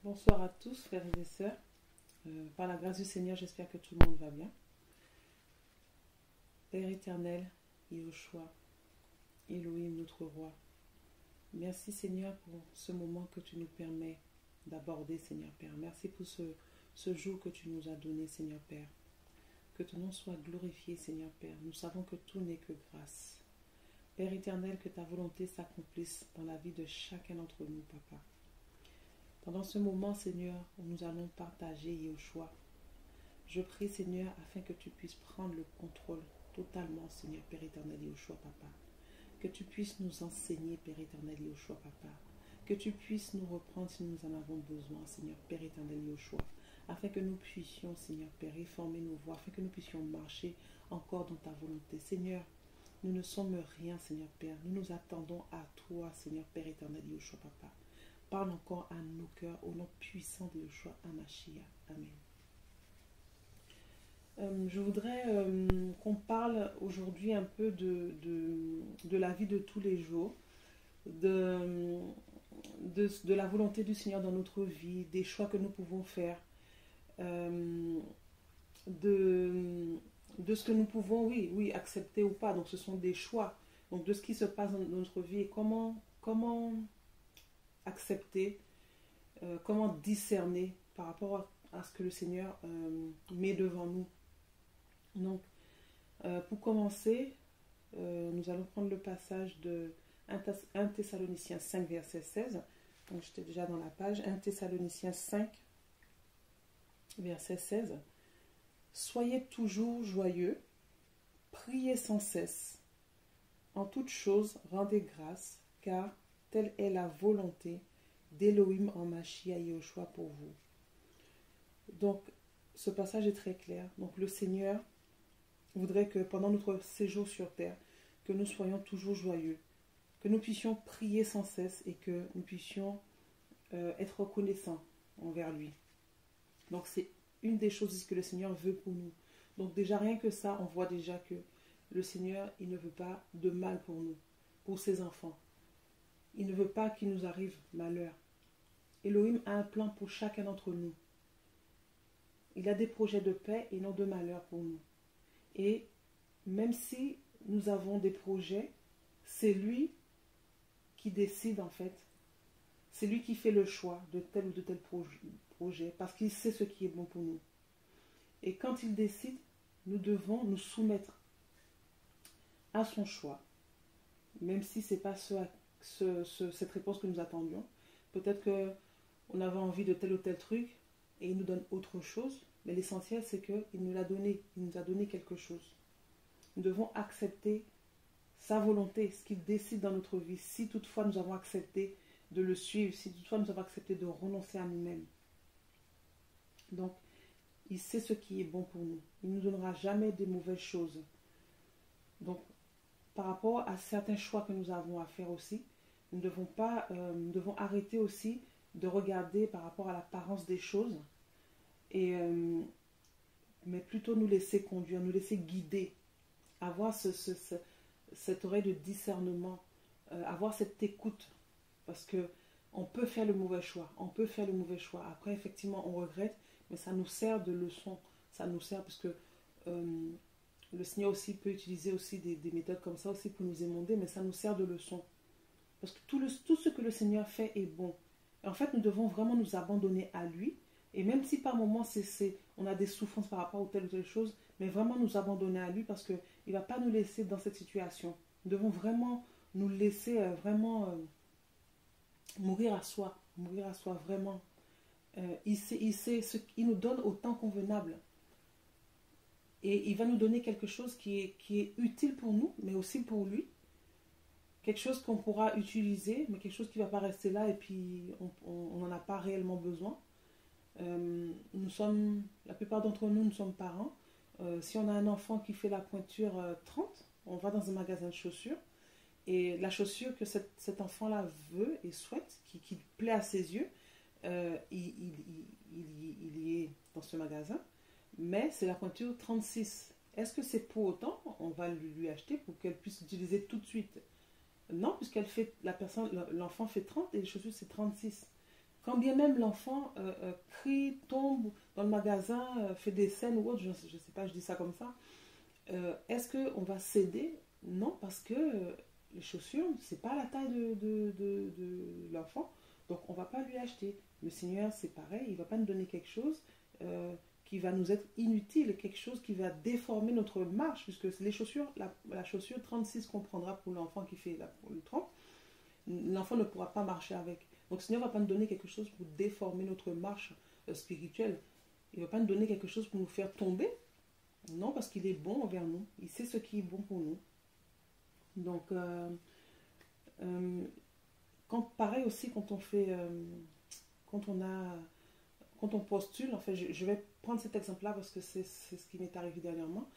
Bonsoir à tous, frères et sœurs. Par la grâce du Seigneur, j'espère que tout le monde va bien. Père éternel, Yahushua, Elohim, notre roi, merci Seigneur pour ce moment que tu nous permets d'aborder, Seigneur Père. Merci pour ce jour que tu nous as donné, Seigneur Père. Que ton nom soit glorifié, Seigneur Père. Nous savons que tout n'est que grâce. Père éternel, que ta volonté s'accomplisse dans la vie de chacun d'entre nous, Papa. Pendant ce moment, Seigneur, où nous allons partager Yahushua, je prie, Seigneur, afin que tu puisses prendre le contrôle totalement, Seigneur, Père éternel, Yahushua, Papa. Que tu puisses nous enseigner, Père éternel, Yahushua, Papa. Que tu puisses nous reprendre si nous en avons besoin, Seigneur, Père éternel, Yahushua. Afin que nous puissions, Seigneur, Père, réformer nos voies, afin que nous puissions marcher encore dans ta volonté. Seigneur, nous ne sommes rien, Seigneur, Père. Nous nous attendons à toi, Seigneur, Père éternel, Yahushua, Papa. Parle encore à nos cœurs, au nom puissant de Yahushua HaMashiach. Amen. Je voudrais qu'on parle aujourd'hui un peu de la vie de tous les jours, de la volonté du Seigneur dans notre vie, des choix que nous pouvons faire, de ce que nous pouvons, oui, accepter ou pas. Donc ce sont des choix, donc de ce qui se passe dans notre vie et comment accepter, comment discerner par rapport à ce que le Seigneur met devant nous. Donc, pour commencer, nous allons prendre le passage de 1 Thessaloniciens 5, verset 16. Donc, j'étais déjà dans la page. 1 Thessaloniciens 5, verset 16. Soyez toujours joyeux, priez sans cesse. En toutes choses, rendez grâce, car telle est la volonté d'Elohim en Mashiach Yahushua pour vous. Donc, ce passage est très clair. Donc, le Seigneur voudrait que pendant notre séjour sur terre, que nous soyons toujours joyeux, que nous puissions prier sans cesse et que nous puissions être reconnaissants envers lui. Donc, c'est une des choses que le Seigneur veut pour nous. Donc, déjà, rien que ça, on voit déjà que le Seigneur, il ne veut pas de mal pour nous, pour ses enfants. Il ne veut pas qu'il nous arrive malheur. Elohim a un plan pour chacun d'entre nous. Il a des projets de paix et non de malheur pour nous. Et même si nous avons des projets, c'est lui qui décide en fait. C'est lui qui fait le choix de tel ou de tel projet parce qu'il sait ce qui est bon pour nous. Et quand il décide, nous devons nous soumettre à son choix. Même si ce n'est pas cette réponse que nous attendions. Peut-être qu'on avait envie de tel ou tel truc et il nous donne autre chose. Mais l'essentiel, c'est qu'il nous l'a donné. Il nous a donné quelque chose. Nous devons accepter sa volonté, ce qu'il décide dans notre vie. Si toutefois nous avons accepté de le suivre, si toutefois nous avons accepté de renoncer à nous-mêmes. Donc, il sait ce qui est bon pour nous. Il ne nous donnera jamais des mauvaises choses. Donc, par rapport à certains choix que nous avons à faire aussi, nous devons arrêter aussi de regarder par rapport à l'apparence des choses, mais plutôt nous laisser conduire, nous laisser guider, avoir cette oreille de discernement, avoir cette écoute, parce que on peut faire le mauvais choix, Après, effectivement, on regrette, mais ça nous sert de leçon, ça nous sert parce que le Seigneur aussi peut utiliser aussi des méthodes comme ça aussi pour nous émonder, mais ça nous sert de leçon. Parce que tout ce que le Seigneur fait est bon. Et en fait, nous devons vraiment nous abandonner à lui. Et même si par moments, on a des souffrances par rapport à telle ou telle chose, mais vraiment nous abandonner à lui parce qu'il ne va pas nous laisser dans cette situation. Nous devons vraiment nous laisser mourir à soi vraiment. Il nous donne au temps convenable. Et il va nous donner quelque chose qui est utile pour nous, mais aussi pour lui. Quelque chose qu'on pourra utiliser, mais quelque chose qui ne va pas rester là et puis on n'en a pas réellement besoin. La plupart d'entre nous sommes parents. Si on a un enfant qui fait la pointure 30, on va dans un magasin de chaussures. Et la chaussure que cet enfant-là veut et souhaite, qui plaît à ses yeux, il y est dans ce magasin. Mais c'est la pointure 36. Est-ce que c'est pour autant on va lui acheter pour qu'elle puisse l'utiliser tout de suite? Non, puisqu'elle fait l'enfant fait 30 et les chaussures c'est 36. Quand bien même l'enfant crie, tombe dans le magasin, fait des scènes ou autre, je ne sais pas, je dis ça comme ça, est-ce qu'on va céder? Non, parce que les chaussures, c'est pas la taille de l'enfant, donc on va pas lui acheter. Le Seigneur, c'est pareil, il va pas nous donner quelque chose qui va nous être inutile, quelque chose qui va déformer notre marche, puisque les chaussures, la chaussure 36 qu'on prendra pour l'enfant qui fait le 30, l'enfant ne pourra pas marcher avec. Donc le Seigneur ne va pas nous donner quelque chose pour déformer notre marche spirituelle. Il ne va pas nous donner quelque chose pour nous faire tomber. Non, parce qu'il est bon envers nous. Il sait ce qui est bon pour nous. Donc, pareil aussi quand on fait, quand on a, quand on postule, en fait, je vais prendre cet exemple-là parce que c'est ce qui m'est arrivé dernièrement.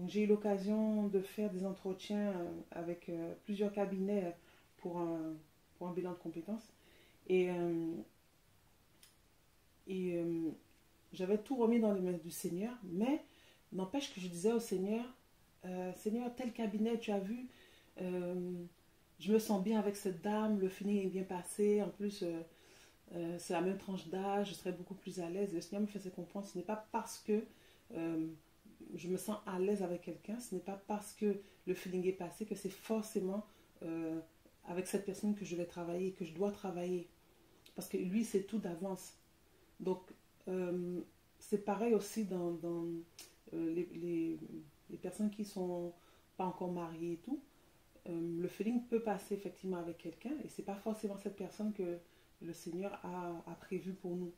J'ai eu l'occasion de faire des entretiens avec plusieurs cabinets pour un bilan de compétences. Et, j'avais tout remis dans les mains du Seigneur, mais n'empêche que je disais au Seigneur, Seigneur, tel cabinet, tu as vu, je me sens bien avec cette dame, le feeling est bien passé, en plus, c'est la même tranche d'âge, je serais beaucoup plus à l'aise. Et le Seigneur me faisait comprendre, ce n'est pas parce que je me sens à l'aise avec quelqu'un, ce n'est pas parce que le feeling est passé que c'est forcément avec cette personne que je vais travailler, que je dois travailler. Parce que lui, c'est tout d'avance. Donc, c'est pareil aussi dans les personnes qui sont pas encore mariées et tout. Le feeling peut passer effectivement avec quelqu'un et c'est pas forcément cette personne que le Seigneur a prévu pour nous.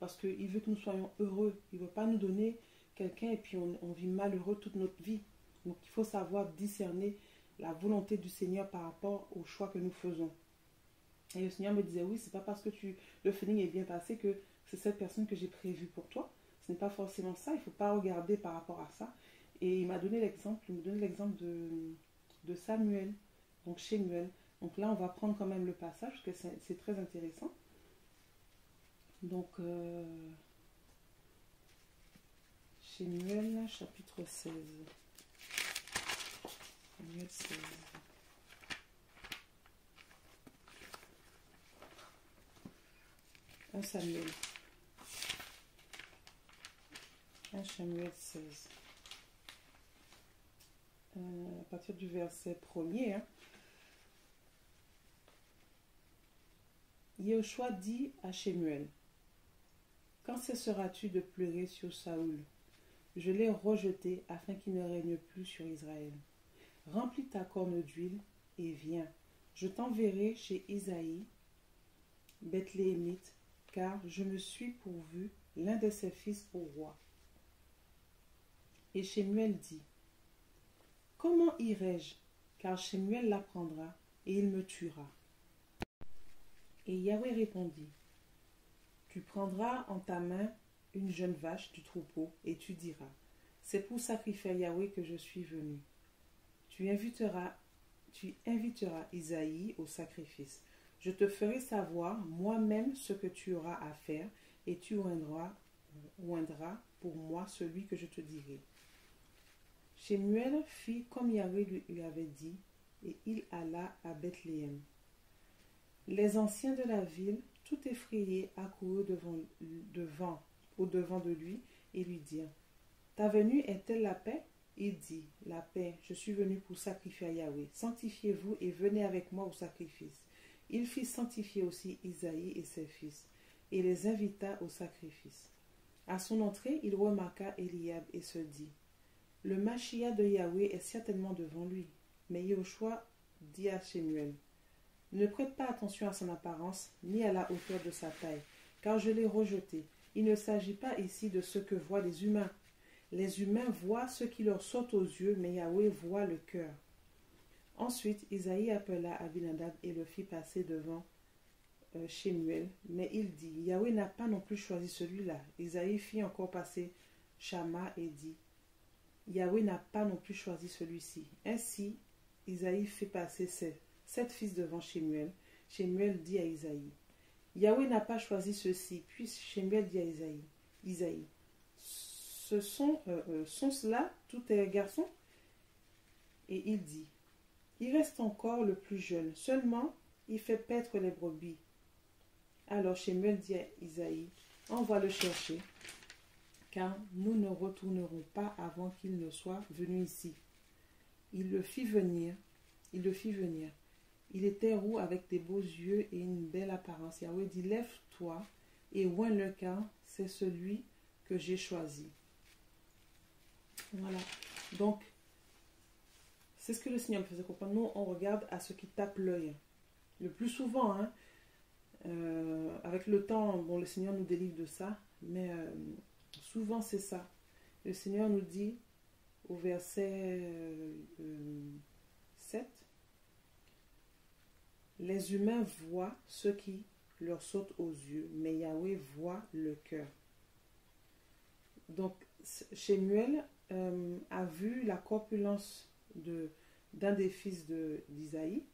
Parce qu'il veut que nous soyons heureux. Il ne veut pas nous donner quelqu'un et puis on vit malheureux toute notre vie. Donc il faut savoir discerner la volonté du Seigneur par rapport au choix que nous faisons. Et le Seigneur me disait, oui, c'est pas parce que le feeling est bien passé que c'est cette personne que j'ai prévue pour toi. Ce n'est pas forcément ça. Il ne faut pas regarder par rapport à ça. Et il me donnait l'exemple de Samuel, donc Shemuel. Donc là, on va prendre quand même le passage, parce que c'est très intéressant. Donc, Shemuel, chapitre 16. Samuel 16. Un Samuel. 1 Samuel 16. À partir du verset 1er. Hein. Yehoshua dit à Shemuel, quand cesseras-tu de pleurer sur Saoul? Je l'ai rejeté afin qu'il ne règne plus sur Israël. Remplis ta corne d'huile et viens. Je t'enverrai chez Isaïe, Bethléemite, car je me suis pourvu l'un de ses fils au roi. Et Shemuel dit, comment irai-je? Car Shemuel l'apprendra et il me tuera. Et Yahweh répondit, tu prendras en ta main une jeune vache du troupeau et tu diras, c'est pour sacrifier à Yahweh que je suis venu. Tu inviteras Isaïe au sacrifice. Je te ferai savoir moi-même ce que tu auras à faire et tu oindras pour moi celui que je te dirai. Shemuel fit comme Yahweh lui avait dit et il alla à Bethléem. Les anciens de la ville, tout effrayés, accoururent au-devant de lui et lui dirent, ta venue est-elle la paix? Il dit, la paix, je suis venu pour sacrifier à Yahweh. Sanctifiez-vous et venez avec moi au sacrifice. Il fit sanctifier aussi Isaïe et ses fils, et les invita au sacrifice. À son entrée, il remarqua Eliab et se dit, le Mashiach de Yahweh est certainement devant lui. Mais Yehoshua dit à Shemuel, ne prête pas attention à son apparence, ni à la hauteur de sa taille, car je l'ai rejeté. Il ne s'agit pas ici de ce que voient les humains. Les humains voient ce qui leur saute aux yeux, mais Yahweh voit le cœur. Ensuite, Isaïe appela Abinadab et le fit passer devant Shemuel, mais il dit, Yahweh n'a pas non plus choisi celui-là. Isaïe fit encore passer Shama et dit, Yahweh n'a pas non plus choisi celui-ci. Ainsi, Isaïe fit passer 7 fils devant Shemuel. Shemuel dit à Isaïe, Yahweh n'a pas choisi ceux-ci. Puis Shemuel dit à Isaïe, sont-ce-là tous tes garçons? Et il dit, il reste encore le plus jeune, seulement il fait paître les brebis. Alors Shemuel dit à Isaïe, envoie le chercher, car nous ne retournerons pas avant qu'il ne soit venu ici. Il le fit venir. Il était roux avec des beaux yeux et une belle apparence. Yahweh dit, lève-toi et oins le car c'est celui que j'ai choisi. Voilà. Donc, c'est ce que le Seigneur me faisait comprendre. Nous, on regarde à ce qui tape l'œil. Le plus souvent, hein, avec le temps, bon, le Seigneur nous délivre de ça, mais souvent c'est ça. Le Seigneur nous dit au verset 7, les humains voient ce qui leur saute aux yeux, mais Yahweh voit le cœur. Donc, Shemuel a vu la corpulence d'un des fils d'Isaïe,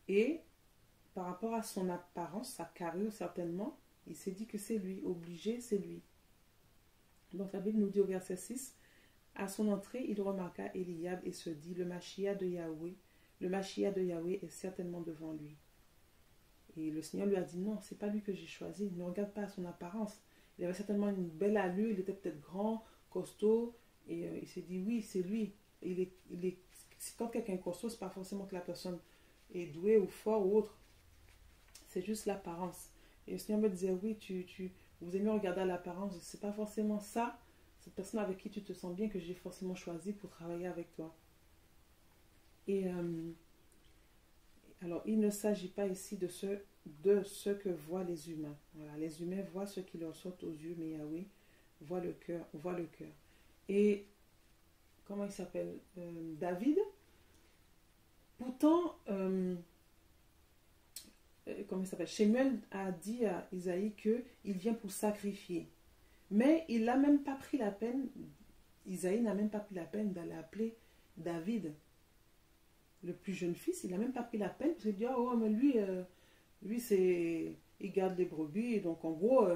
et par rapport à son apparence, sa carrure certainement, il s'est dit que c'est lui, obligé, c'est lui. Donc la Bible nous dit au verset 6, à son entrée, il remarqua Eliab et se dit, le Mashiach de Yahweh est certainement devant lui. Et le Seigneur lui a dit, non, c'est pas lui que j'ai choisi, ne regarde pas son apparence. Il avait certainement une belle allure, il était peut-être grand, costaud, et il s'est dit, oui, c'est lui. Quand quelqu'un est costaud, c'est pas forcément que la personne est douée ou fort ou autre. C'est juste l'apparence. Et le Seigneur me disait, oui, vous aimez regarder à l'apparence, c'est pas forcément ça, cette personne avec qui tu te sens bien que j'ai forcément choisi pour travailler avec toi. Et alors, il ne s'agit pas ici de ce que voient les humains. Voilà, les humains voient ce qui leur saute aux yeux, mais Yahweh voit le cœur. Et comment il s'appelle, David, pourtant, comment il s'appelle, Shemuel a dit à Isaïe qu'il vient pour sacrifier. Mais il n'a même pas pris la peine, Isaïe n'a même pas pris la peine d'aller appeler David, le plus jeune fils. Il n'a même pas pris la peine, parce qu'il dit, oh, mais lui il garde les brebis, et donc en gros,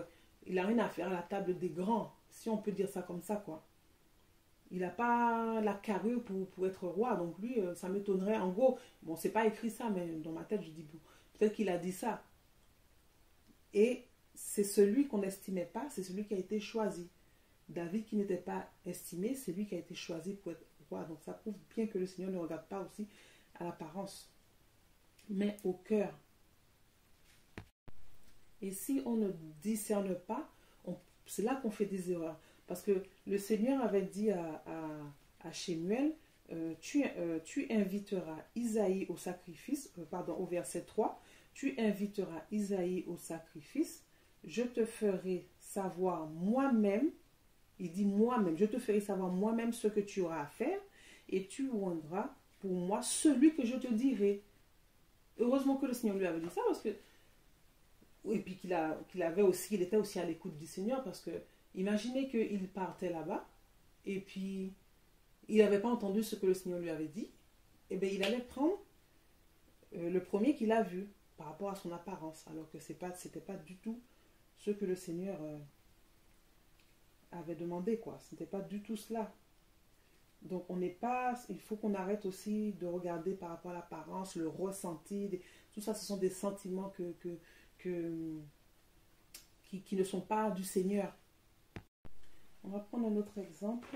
il n'a rien à faire à la table des grands, si on peut dire ça comme ça, quoi. Il n'a pas la carrure pour être roi, donc lui, ça m'étonnerait. En gros, bon, c'est pas écrit ça, mais dans ma tête, je dis, bon, peut-être qu'il a dit ça. Et c'est celui qu'on n'estimait pas, c'est celui qui a été choisi. David qui n'était pas estimé, c'est lui qui a été choisi pour être roi. Donc ça prouve bien que le Seigneur ne regarde pas aussi à l'apparence, mais au cœur. Et si on ne discerne pas, c'est là qu'on fait des erreurs. Parce que le Seigneur avait dit à Shemuel, tu inviteras Isaïe au sacrifice, au verset 3, tu inviteras Isaïe au sacrifice, je te ferai savoir moi-même, il dit moi-même, je te ferai savoir moi-même ce que tu auras à faire, et tu rendras pour moi celui que je te dirai. Heureusement que le Seigneur lui avait dit ça, parce que, et puis qu'il était aussi à l'écoute du Seigneur, parce que imaginez qu'il partait là-bas, et puis il n'avait pas entendu ce que le Seigneur lui avait dit, et bien il allait prendre le premier qu'il a vu par rapport à son apparence, alors que c'était pas du tout ce que le Seigneur avait demandé, quoi. Ce n'était pas du tout cela. Donc il faut qu'on arrête aussi de regarder par rapport à l'apparence, le ressenti, tout ça, ce sont des sentiments qui ne sont pas du Seigneur. On va prendre un autre exemple.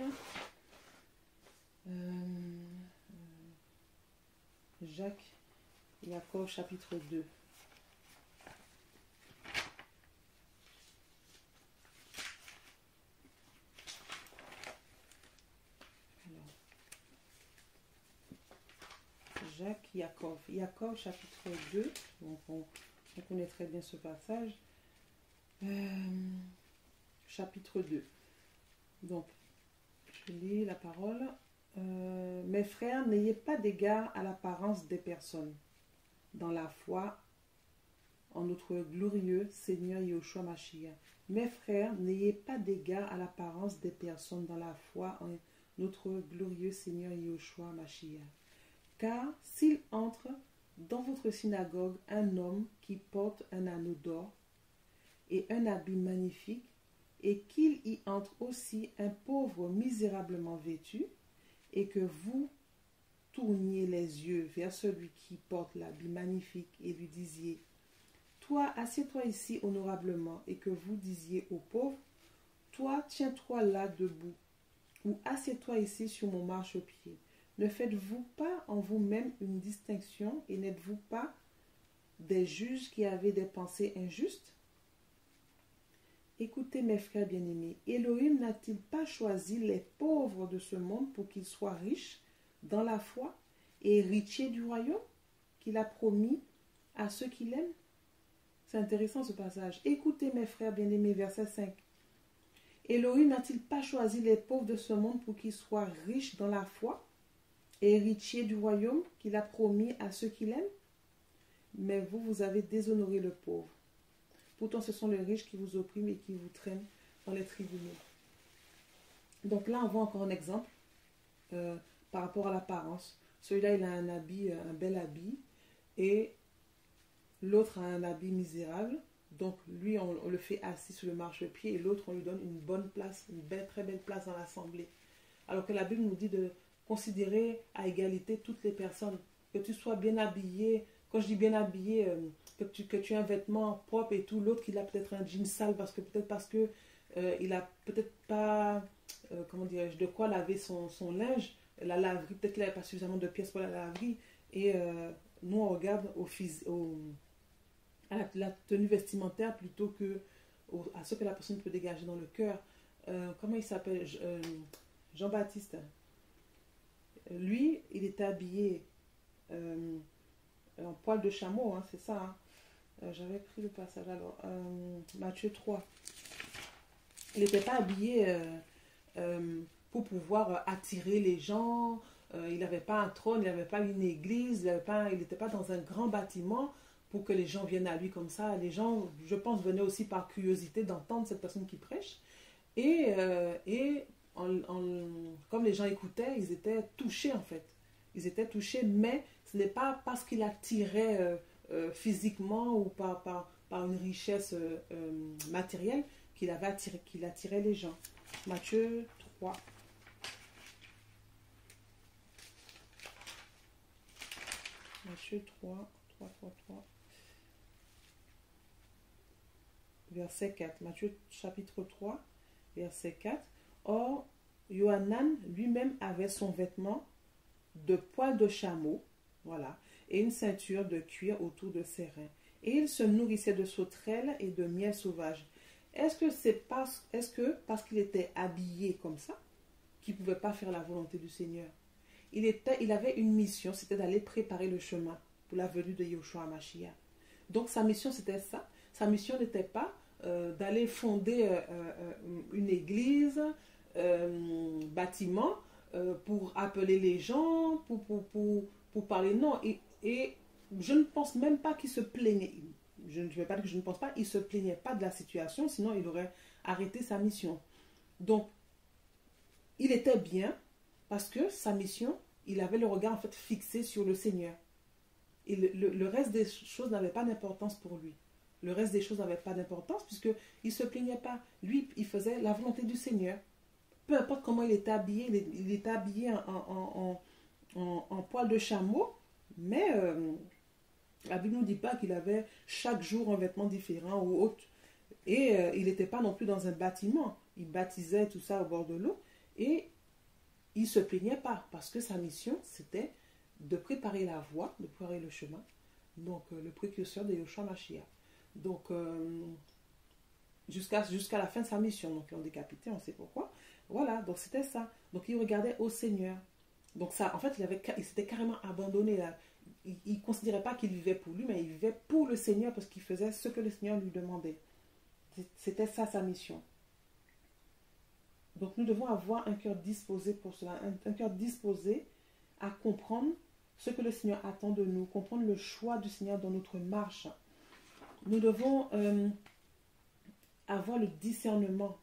Jacques, Jacob, chapitre 2. Jacques, Jacob, chapitre 2. Donc on connaît très bien ce passage. Chapitre 2. Donc, je lis la parole. Mes frères, n'ayez pas d'égard à l'apparence des personnes dans la foi en notre glorieux Seigneur Yahushua Mashiach. Mes frères, n'ayez pas d'égard à l'apparence des personnes dans la foi en notre glorieux Seigneur Yahushua Mashiach. Car s'il entre dans votre synagogue un homme qui porte un anneau d'or et un habit magnifique, et qu'il y entre aussi un pauvre misérablement vêtu, et que vous tourniez les yeux vers celui qui porte l'habit magnifique et lui disiez, toi, assieds-toi ici honorablement, et que vous disiez aux pauvres, toi, tiens-toi là debout, ou assieds-toi ici sur mon marchepied. Ne faites-vous pas en vous-même une distinction, et n'êtes-vous pas des juges qui avaient des pensées injustes? Écoutez mes frères bien-aimés, Elohim n'a-t-il pas choisi les pauvres de ce monde pour qu'ils soient riches dans la foi et héritiers du royaume qu'il a promis à ceux qui l'aiment? C'est intéressant ce passage. Écoutez mes frères bien-aimés, verset 5. Elohim n'a-t-il pas choisi les pauvres de ce monde pour qu'ils soient riches dans la foi et héritiers du royaume qu'il a promis à ceux qui l'aiment? Mais vous, vous avez déshonoré le pauvre. Pourtant, ce sont les riches qui vous oppriment et qui vous traînent dans les tribunaux. Donc là, on voit encore un exemple par rapport à l'apparence. Celui-là, il a un habit, un bel habit, et l'autre a un habit misérable. Donc lui, on le fait assis sur le marchepied, et l'autre, on lui donne une bonne place, une belle, très belle place dans l'assemblée. Alors que la Bible nous dit de considérer à égalité toutes les personnes. Que tu sois bien habillé. Quand je dis bien habillé, que tu aies un vêtement propre et tout, l'autre qu'il a peut-être un jean sale parce que il a peut-être pas, comment dirais-je, de quoi laver son linge, la laverie, peut-être qu'il n'avait pas suffisamment de pièces pour la laverie, et nous on regarde à la tenue vestimentaire plutôt que à ce que la personne peut dégager dans le cœur. Comment il s'appelle? Jean-Baptiste. Lui, il était habillé en poil de chameau, hein, c'est ça. Hein. J'avais pris le passage alors. Matthieu 3. Il n'était pas habillé pour pouvoir attirer les gens. Il n'avait pas un trône, il n'avait pas une église, il n'était pas dans un grand bâtiment pour que les gens viennent à lui comme ça. Les gens, je pense, venaient aussi par curiosité d'entendre cette personne qui prêche. Et comme les gens écoutaient, ils étaient touchés en fait. Ils étaient touchés, mais ce n'est pas parce qu'il attirait physiquement ou par une richesse matérielle qu'il attirait les gens. Matthieu 3. Matthieu 3, 3. Verset 4. Matthieu chapitre 3, verset 4. Or, Yohanan lui-même avait son vêtement de poil de chameau, voilà, et une ceinture de cuir autour de ses reins. Et il se nourrissait de sauterelles et de miel sauvage. Est-ce que parce qu'il était habillé comme ça, qu'il ne pouvait pas faire la volonté du Seigneur? Il avait une mission, c'était d'aller préparer le chemin pour la venue de Yeshua HaMashiach. Donc sa mission, c'était ça. Sa mission n'était pas d'aller fonder une église, bâtiment, pour appeler les gens, pour parler. Non, et je ne pense même pas qu'il se plaignait. Je ne vais pas dire que je ne pense pas, il ne se plaignait pas de la situation, sinon il aurait arrêté sa mission. Donc, il était bien parce que sa mission, il avait le regard en fait fixé sur le Seigneur. Et le reste des choses n'avait pas d'importance pour lui. Le reste des choses n'avait pas d'importance puisqu'il ne se plaignait pas. Lui, il faisait la volonté du Seigneur. Peu importe comment il était habillé, il était habillé en poil de chameau, mais la Bible ne nous dit pas qu'il avait chaque jour un vêtement différent ou autre. Et il n'était pas non plus dans un bâtiment. Il baptisait tout ça au bord de l'eau et il ne se plaignait pas parce que sa mission, c'était de préparer la voie, de préparer le chemin. Donc, le précurseur de Yeshua HaMashiach. Donc, jusqu'à la fin de sa mission. Donc, ils l'ont décapité, on sait pourquoi. Voilà, donc c'était ça. Donc, il regardait au Seigneur. Donc, ça, en fait, il s'était carrément abandonné là. Il ne considérait pas qu'il vivait pour lui, mais il vivait pour le Seigneur parce qu'il faisait ce que le Seigneur lui demandait. C'était ça sa mission. Donc nous devons avoir un cœur disposé pour cela, un cœur disposé à comprendre ce que le Seigneur attend de nous, comprendre le choix du Seigneur dans notre marche. Nous devons avoir le discernement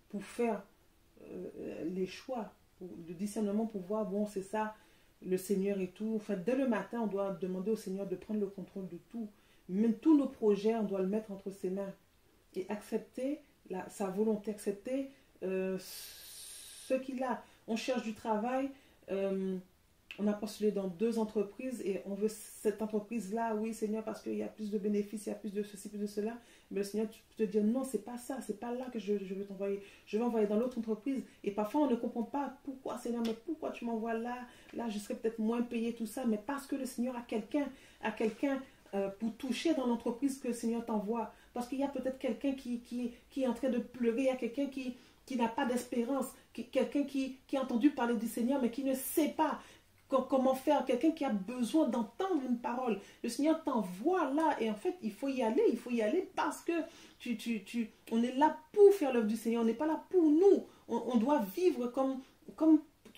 pour faire les choix, le discernement pour voir, bon c'est ça, le Seigneur et tout. Enfin, dès le matin, on doit demander au Seigneur de prendre le contrôle de tout. Même tous nos projets, on doit le mettre entre ses mains et accepter sa volonté, accepter ce qu'il a. On cherche du travail, on a postulé dans 2 entreprises et on veut cette entreprise-là, oui Seigneur, parce qu'il y a plus de bénéfices, il y a plus de ceci, plus de cela. Mais le Seigneur peut te dire non, c'est pas ça, c'est pas là que je veux t'envoyer. Je vais envoyer dans l'autre entreprise. Et parfois on ne comprend pas pourquoi Seigneur, mais pourquoi tu m'envoies là, là je serais peut-être moins payé, tout ça. Mais parce que le Seigneur a quelqu'un pour toucher dans l'entreprise que le Seigneur t'envoie. Parce qu'il y a peut-être quelqu'un qui est en train de pleurer, il y a quelqu'un qui n'a pas d'espérance, quelqu'un qui a entendu parler du Seigneur mais qui ne sait pas comment faire, quelqu'un qui a besoin d'entendre une parole. Le Seigneur t'envoie là et en fait il faut y aller parce que on est là pour faire l'œuvre du Seigneur, on n'est pas là pour nous, on doit vivre comme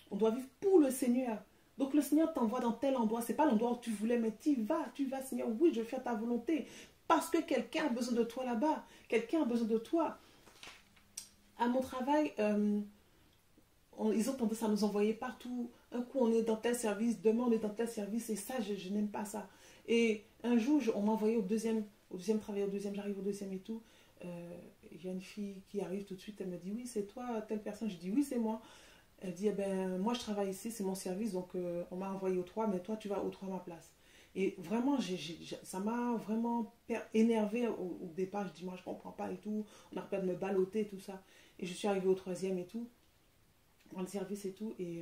on doit vivre pour le Seigneur. Donc le Seigneur t'envoie dans tel endroit, c'est pas l'endroit où tu voulais, mais tu vas Seigneur, oui je vais faire ta volonté parce que quelqu'un a besoin de toi là-bas, quelqu'un a besoin de toi. À mon travail, ils ont tendance à nous envoyer partout. Un coup, on est dans tel service, demain, on est dans tel service, et ça, je n'aime pas ça. Et un jour, on m'a envoyé au deuxième travail, j'arrive au deuxième et tout. Il y a une fille qui arrive tout de suite, elle me dit, oui, c'est toi, telle personne. Je dis, oui, c'est moi. Elle dit, eh ben, moi, je travaille ici, c'est mon service, donc on m'a envoyé au 3, mais toi, tu vas au 3 à ma place. Et vraiment, ça m'a vraiment énervé au départ. Je dis, moi, je comprends pas et tout. On n'arrête pas de me balloter et tout ça. Et je suis arrivée au 3e et tout, dans le service et tout. Et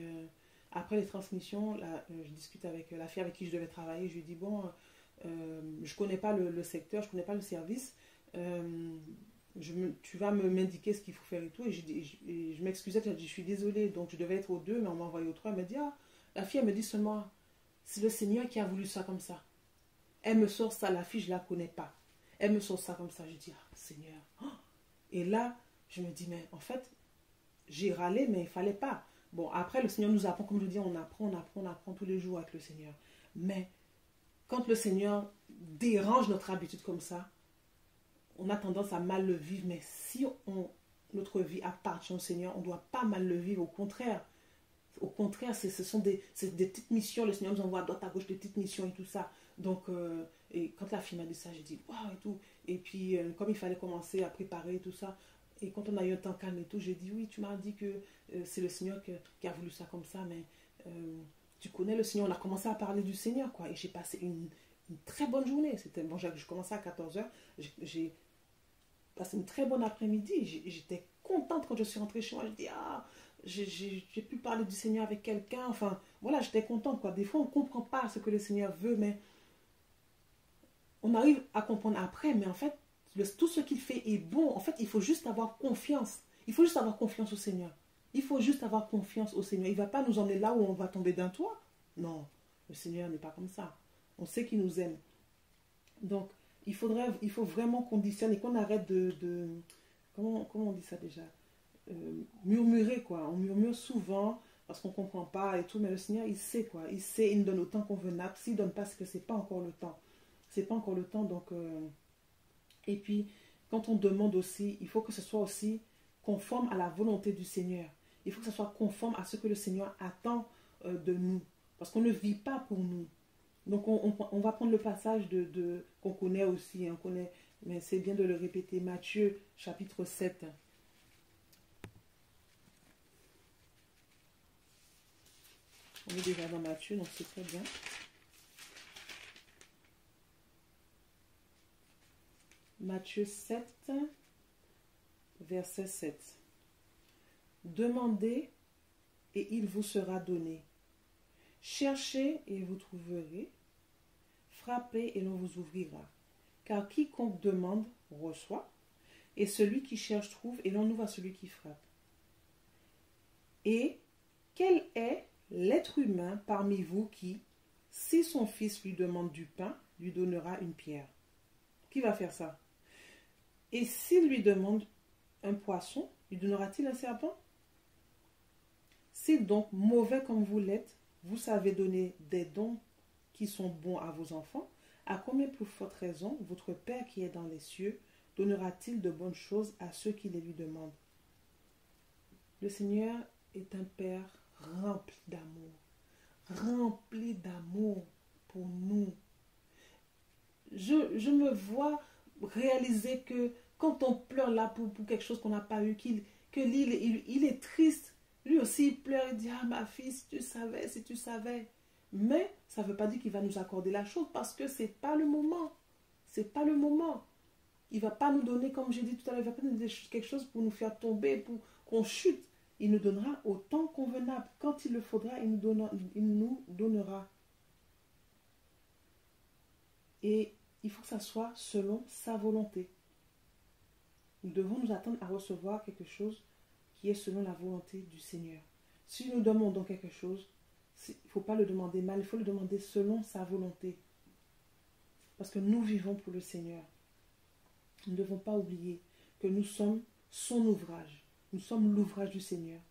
après les transmissions, là, je discute avec la fille avec qui je devais travailler. Je lui dis, bon, je connais pas le secteur, je connais pas le service. Tu vas m'indiquer ce qu'il faut faire et tout. Et je m'excusais, je dis, je suis désolée. Donc, je devais être au 2, mais on m'a envoyé au 3. Elle me dit, ah, la fille, elle me dit seulement, c'est le Seigneur qui a voulu ça comme ça. Elle me sort ça, la fille, je la connais pas. Elle me sort ça comme ça. Je dis, ah, Seigneur. Et là, je me dis, mais en fait, j'ai râlé, mais il fallait pas. Bon, après, le Seigneur nous apprend, comme je dis, on apprend tous les jours avec le Seigneur. Mais quand le Seigneur dérange notre habitude comme ça, on a tendance à mal le vivre. Mais si notre vie appartient au Seigneur, on ne doit pas mal le vivre. Au contraire, ce sont des petites missions. Le Seigneur nous envoie à droite, à gauche des petites missions et tout ça. Donc, et quand la fille m'a dit ça, j'ai dit, waouh et tout. Et puis, comme il fallait commencer à préparer et tout ça, et quand on a eu un temps calme et tout, j'ai dit, oui, tu m'as dit que c'est le Seigneur qui a voulu ça comme ça, mais tu connais le Seigneur. On a commencé à parler du Seigneur, quoi. Et j'ai passé une très bonne journée. Bon, je commençais à 14h. J'ai passé une très bonne après-midi. J'étais contente quand je suis rentrée chez moi. Je dis, ah, j'ai pu parler du Seigneur avec quelqu'un. Enfin, voilà, j'étais contente, quoi. Des fois, on ne comprend pas ce que le Seigneur veut, mais on arrive à comprendre après. Mais en fait, tout ce qu'il fait est bon. En fait, il faut juste avoir confiance. Il faut juste avoir confiance au Seigneur. Il faut juste avoir confiance au Seigneur. Il ne va pas nous emmener là où on va tomber d'un toit. Non, le Seigneur n'est pas comme ça. On sait qu'il nous aime. Donc, il faut vraiment qu'on discerne et qu'on arrête comment on dit ça déjà, murmurer, quoi. On murmure souvent parce qu'on ne comprend pas et tout, mais le Seigneur, il sait, quoi. Il sait, il nous donne au temps convenable. S'il ne donne pas, c'est que ce n'est pas encore le temps. C'est pas encore le temps, donc... Et puis, quand on demande aussi, il faut que ce soit aussi conforme à la volonté du Seigneur. Il faut que ce soit conforme à ce que le Seigneur attend de nous. Parce qu'on ne vit pas pour nous. Donc, on va prendre le passage qu'on connaît aussi. On connaît, mais c'est bien de le répéter. Matthieu, chapitre 7. On est déjà dans Matthieu, donc c'est très bien. Matthieu 7, verset 7. Demandez et il vous sera donné. Cherchez et vous trouverez. Frappez et l'on vous ouvrira. Car quiconque demande reçoit, et celui qui cherche trouve, et l'on ouvre à celui qui frappe. Et quel est l'être humain parmi vous qui, si son fils lui demande du pain, lui donnera une pierre? Qui va faire ça? Et s'il lui demande un poisson, lui donnera-t-il un serpent? Si donc, mauvais comme vous l'êtes, vous savez donner des dons qui sont bons à vos enfants, à combien plus forte raison votre Père qui est dans les cieux donnera-t-il de bonnes choses à ceux qui les lui demandent? Le Seigneur est un Père rempli d'amour pour nous. Je me vois réaliser que quand on pleure là pour quelque chose qu'on n'a pas eu, il est triste. Lui aussi, il pleure, il dit, ah ma fille, si tu savais. Mais ça ne veut pas dire qu'il va nous accorder la chose parce que ce n'est pas le moment. Ce n'est pas le moment. Il ne va pas nous donner, comme j'ai dit tout à l'heure, il ne va pas nous donner quelque chose pour nous faire tomber, pour qu'on chute. Il nous donnera au temps convenable. Quand il le faudra, il nous donnera. Et il faut que ça soit selon sa volonté. Nous devons nous attendre à recevoir quelque chose qui est selon la volonté du Seigneur. Si nous demandons quelque chose, il ne faut pas le demander mal, il faut le demander selon sa volonté. Parce que nous vivons pour le Seigneur. Nous ne devons pas oublier que nous sommes son ouvrage. Nous sommes l'ouvrage du Seigneur.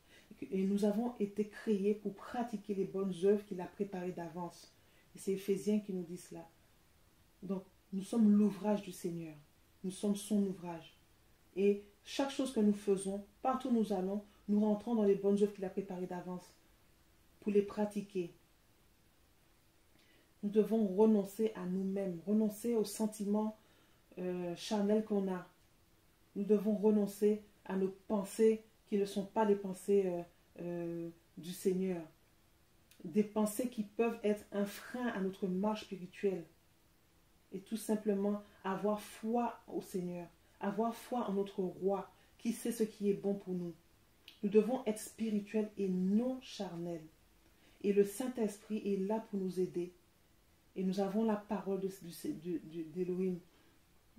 Et nous avons été créés pour pratiquer les bonnes œuvres qu'il a préparées d'avance. Et c'est Éphésiens qui nous dit cela. Donc, nous sommes l'ouvrage du Seigneur. Nous sommes son ouvrage. Et chaque chose que nous faisons, partout où nous allons, nous rentrons dans les bonnes œuvres qu'il a préparées d'avance pour les pratiquer. Nous devons renoncer à nous-mêmes, renoncer aux sentiments charnels qu'on a. Nous devons renoncer à nos pensées qui ne sont pas les pensées du Seigneur. Des pensées qui peuvent être un frein à notre marche spirituelle. Et tout simplement avoir foi au Seigneur, avoir foi en notre roi qui sait ce qui est bon pour nous. Nous devons être spirituels et non charnels. Et le Saint-Esprit est là pour nous aider. Et nous avons la parole d'Élohim,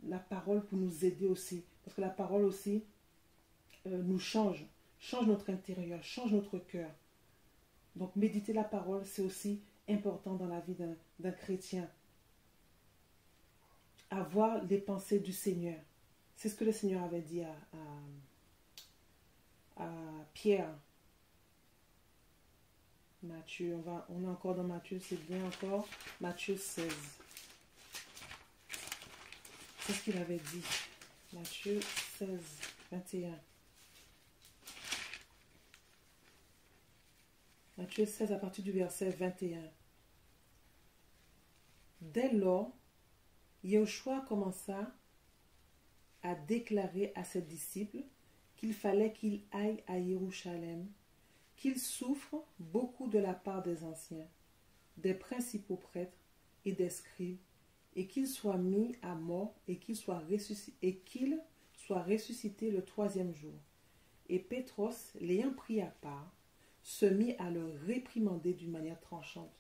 la parole pour nous aider aussi. Parce que la parole aussi nous change notre intérieur, change notre cœur. Donc méditer la parole, c'est aussi important dans la vie d'un chrétien. Avoir les pensées du Seigneur. C'est ce que le Seigneur avait dit à Pierre. Matthieu, on est encore dans Matthieu, c'est bien encore. Matthieu 16. C'est ce qu'il avait dit. Matthieu 16, 21. Matthieu 16 à partir du verset 21. Dès lors, Yahushua commença à déclarer à ses disciples qu'il fallait qu'il aille à Jérusalem, qu'il souffre beaucoup de la part des anciens, des principaux prêtres et des scribes, et qu'il soit mis à mort et qu'il soit ressuscité le troisième jour. Et Pétros, l'ayant pris à part, se mit à le réprimander d'une manière tranchante,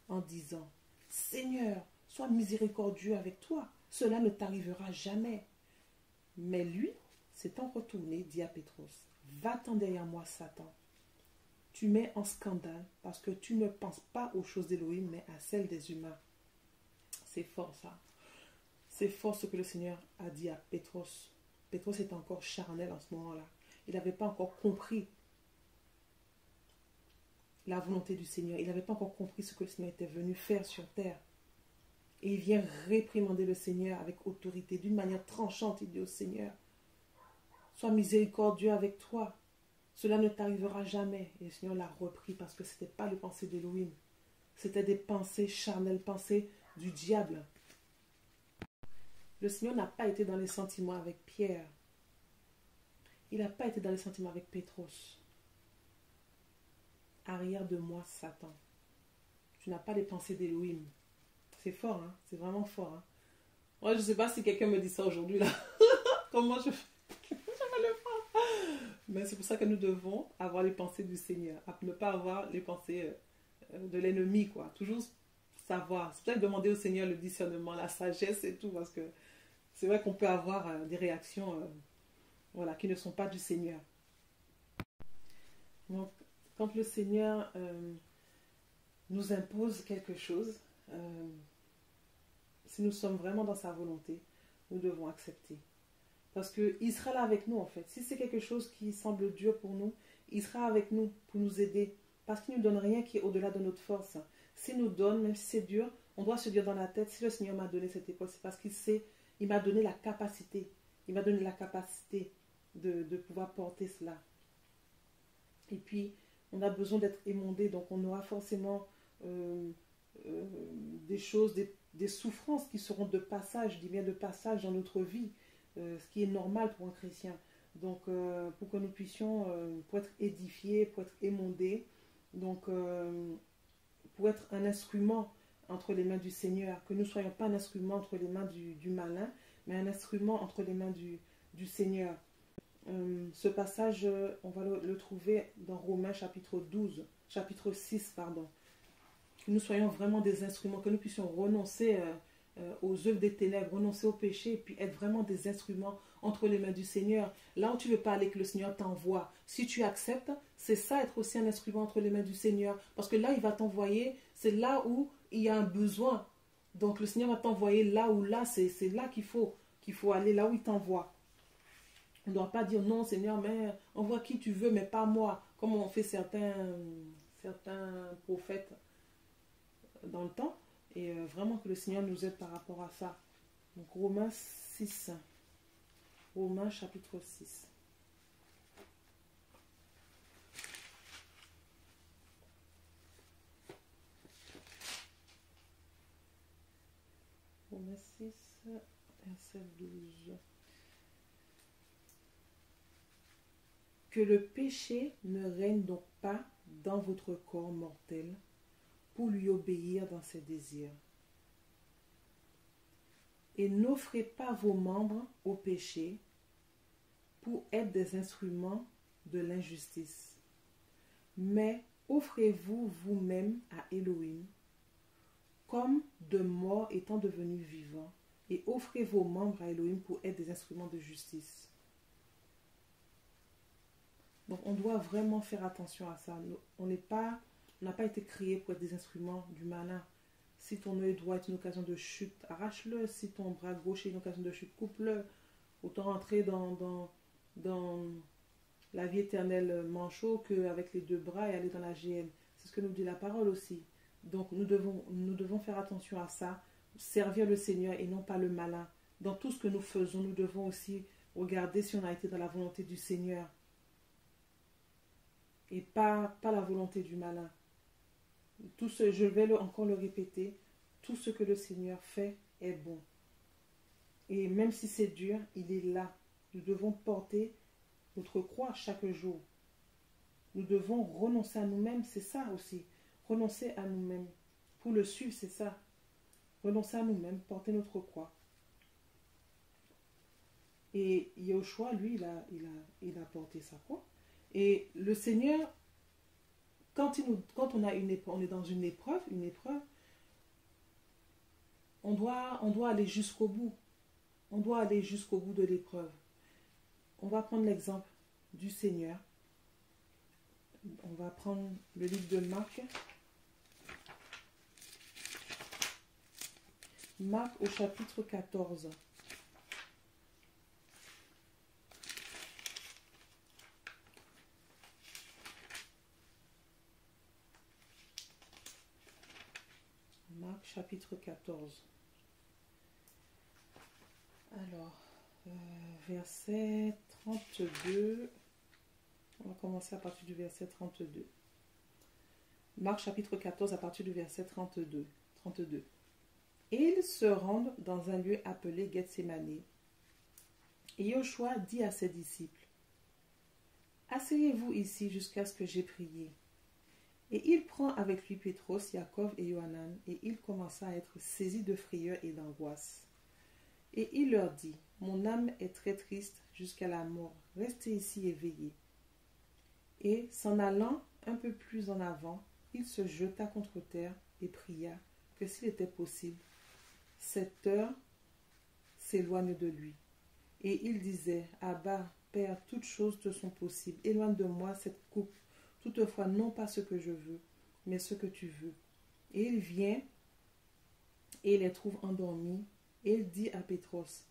en disant « Seigneur, sois miséricordieux avec toi, cela ne t'arrivera jamais. » Mais lui, s'étant retourné, dit à Pétros, « Va-t'en derrière moi, Satan. Tu mets en scandale parce que tu ne penses pas aux choses d'Élohim, mais à celles des humains. » C'est fort ça. C'est fort ce que le Seigneur a dit à Pétros. Pétros était encore charnel en ce moment-là. Il n'avait pas encore compris la volonté du Seigneur. Il n'avait pas encore compris ce que le Seigneur était venu faire sur terre. Et il vient réprimander le Seigneur avec autorité, d'une manière tranchante. Il dit au Seigneur, sois miséricordieux avec toi. Cela ne t'arrivera jamais. Et le Seigneur l'a repris parce que ce n'était pas les pensées d'Élohim. C'était des pensées charnelles, pensées du diable. Le Seigneur n'a pas été dans les sentiments avec Pierre. Il n'a pas été dans les sentiments avec Pétros. Arrière de moi, Satan. Tu n'as pas les pensées d'Élohim. C'est fort, hein? C'est vraiment fort. Hein? Moi, je ne sais pas si quelqu'un me dit ça aujourd'hui, là. Comment je vais le faire? Mais c'est pour ça que nous devons avoir les pensées du Seigneur. Ne pas avoir les pensées de l'ennemi, quoi. Toujours savoir. C'est peut-être demander au Seigneur le discernement, la sagesse et tout, parce que c'est vrai qu'on peut avoir des réactions voilà, qui ne sont pas du Seigneur. Donc, quand le Seigneur nous impose quelque chose, si nous sommes vraiment dans sa volonté, nous devons accepter. Parce qu'il sera là avec nous en fait. Si c'est quelque chose qui semble dur pour nous, il sera avec nous pour nous aider. Parce qu'il ne nous donne rien qui est au-delà de notre force. S'il nous donne, même si c'est dur, on doit se dire dans la tête, si le Seigneur m'a donné cette épreuve, c'est parce qu'il sait, il m'a donné la capacité. Il m'a donné la capacité de pouvoir porter cela. Et puis, on a besoin d'être émondé, donc on aura forcément des choses, des souffrances qui seront de passage, je dis bien de passage dans notre vie, ce qui est normal pour un chrétien. Donc, pour que nous puissions, pour être édifiés, pour être émondés, donc, pour être un instrument entre les mains du Seigneur, que nous ne soyons pas un instrument entre les mains du malin, mais un instrument entre les mains du Seigneur. Ce passage, on va le trouver dans Romains chapitre 6, pardon. Que nous soyons vraiment des instruments, que nous puissions renoncer aux œuvres des ténèbres, renoncer au péché, et puis être vraiment des instruments entre les mains du Seigneur. Là où tu veux pas aller, que le Seigneur t'envoie, si tu acceptes, c'est ça, être aussi un instrument entre les mains du Seigneur. Parce que là, il va t'envoyer, c'est là où il y a un besoin. Donc le Seigneur va t'envoyer là où là, c'est là qu'il faut aller, là où il t'envoie. On ne doit pas dire non, Seigneur, mais envoie qui tu veux, mais pas moi, comme on fait certains prophètes dans le temps. Et vraiment que le Seigneur nous aide par rapport à ça. Donc Romains 6. Romains chapitre 6. Romains 6, verset 12. Que le péché ne règne donc pas dans votre corps mortel pour lui obéir dans ses désirs. Et n'offrez pas vos membres au péché pour être des instruments de l'injustice, mais offrez-vous vous-même à Elohim comme de morts étant devenus vivants, et offrez vos membres à Elohim pour être des instruments de justice. Donc on doit vraiment faire attention à ça. On n'a pas été créé pour être des instruments du malin. Si ton œil droit est une occasion de chute, arrache-le. Si ton bras gauche est une occasion de chute, coupe-le. Autant rentrer dans la vie éternelle manchot qu'avec les deux bras et aller dans la GN. C'est ce que nous dit la parole aussi. Donc nous devons faire attention à ça, servir le Seigneur et non pas le malin. Dans tout ce que nous faisons, nous devons aussi regarder si on a été dans la volonté du Seigneur et pas la volonté du malin. Je vais encore le répéter, tout ce que le Seigneur fait est bon. Et même si c'est dur, il est là. Nous devons porter notre croix chaque jour. Nous devons renoncer à nous-mêmes, c'est ça aussi. Renoncer à nous-mêmes. Pour le suivre, c'est ça. Renoncer à nous-mêmes, porter notre croix. Et Yahushua, lui, il a porté sa croix. Et le Seigneur, quand on est dans une épreuve, on doit aller jusqu'au bout. On doit aller jusqu'au bout de l'épreuve. On va prendre l'exemple du Seigneur. On va prendre le livre de Marc. Marc au chapitre 14. Marc chapitre 14. Alors, verset 32. On va commencer à partir du verset 32. Marc chapitre 14 à partir du verset 32. Et ils se rendent dans un lieu appelé Gethsémani. Et Yoshua dit à ses disciples, asseyez-vous ici jusqu'à ce que j'aie prié. Et il prend avec lui Pétros, Jacob et Yohanan, et il commença à être saisi de frayeur et d'angoisse. Et il leur dit, mon âme est très triste jusqu'à la mort, restez ici et veillez. Et s'en allant un peu plus en avant, il se jeta contre terre et pria que s'il était possible, cette heure s'éloigne de lui. Et il disait, Abba, Père, toutes choses te sont possibles, éloigne de moi cette coupe, toutefois non pas ce que je veux, mais ce que tu veux. Et il vient et les trouve endormis, et il dit à Pétros,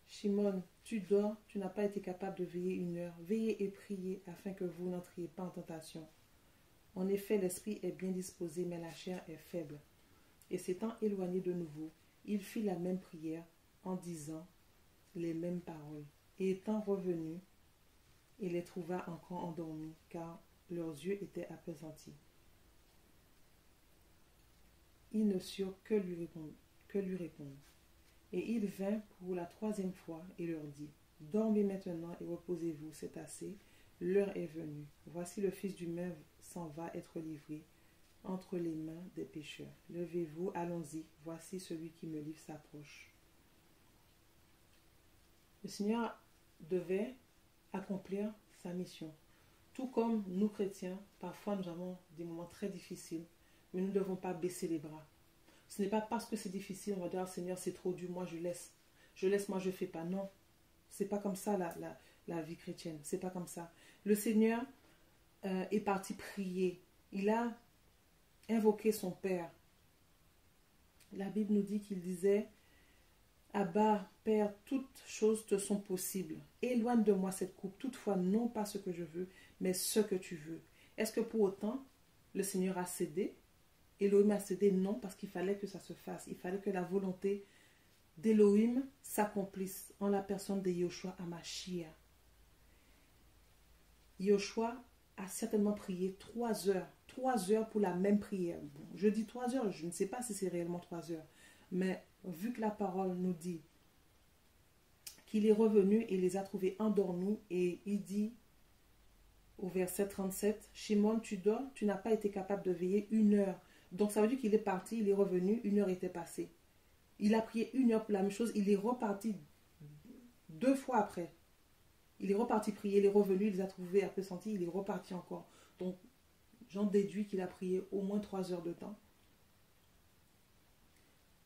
Shimon, tu dors, tu n'as pas été capable de veiller 1 heure, veillez et priez afin que vous n'entriez pas en tentation. En effet, l'esprit est bien disposé, mais la chair est faible. Et s'étant éloigné de nouveau, il fit la même prière en disant les mêmes paroles. Et étant revenu, il les trouva encore endormis, car leurs yeux étaient appesantis. Ils ne surent que lui répondre. Et il vint pour la 3e fois et leur dit, dormez maintenant et reposez-vous, c'est assez, l'heure est venue. Voici le fils du maître s'en va être livré entre les mains des pécheurs. Levez-vous, allons-y, voici celui qui me livre s'approche. Le Seigneur devait accomplir sa mission. Tout comme nous chrétiens, parfois nous avons des moments très difficiles, mais nous ne devons pas baisser les bras. Ce n'est pas parce que c'est difficile, on va dire, Seigneur, c'est trop dur, moi je laisse. Je laisse, moi je ne fais pas. Non, c'est pas comme ça la vie chrétienne. C'est pas comme ça. Le Seigneur est parti prier. Il a invoqué son Père. La Bible nous dit qu'il disait, Abba, Père, toutes choses te sont possibles. Éloigne de moi cette coupe. Toutefois, non pas ce que je veux, mais ce que tu veux. Est-ce que pour autant, le Seigneur a cédé? Elohim a cédé? Non, parce qu'il fallait que ça se fasse. Il fallait que la volonté d'Elohim s'accomplisse en la personne de Yoshua Hamashiach. Yoshua a certainement prié 3 heures. 3 heures pour la même prière. Bon, je dis 3 heures, je ne sais pas si c'est réellement 3 heures. Mais vu que la parole nous dit qu'il est revenu et les a trouvés endormis, et il dit au verset 37, Shimon, tu dors, tu n'as pas été capable de veiller 1 heure. Donc ça veut dire qu'il est parti, il est revenu, 1 heure était passée. Il a prié 1 heure pour la même chose, il est reparti 2 fois après. Il est reparti prier, il est revenu, il les a trouvés un peu sentis, il est reparti encore. Donc j'en déduis qu'il a prié au moins 3 heures de temps.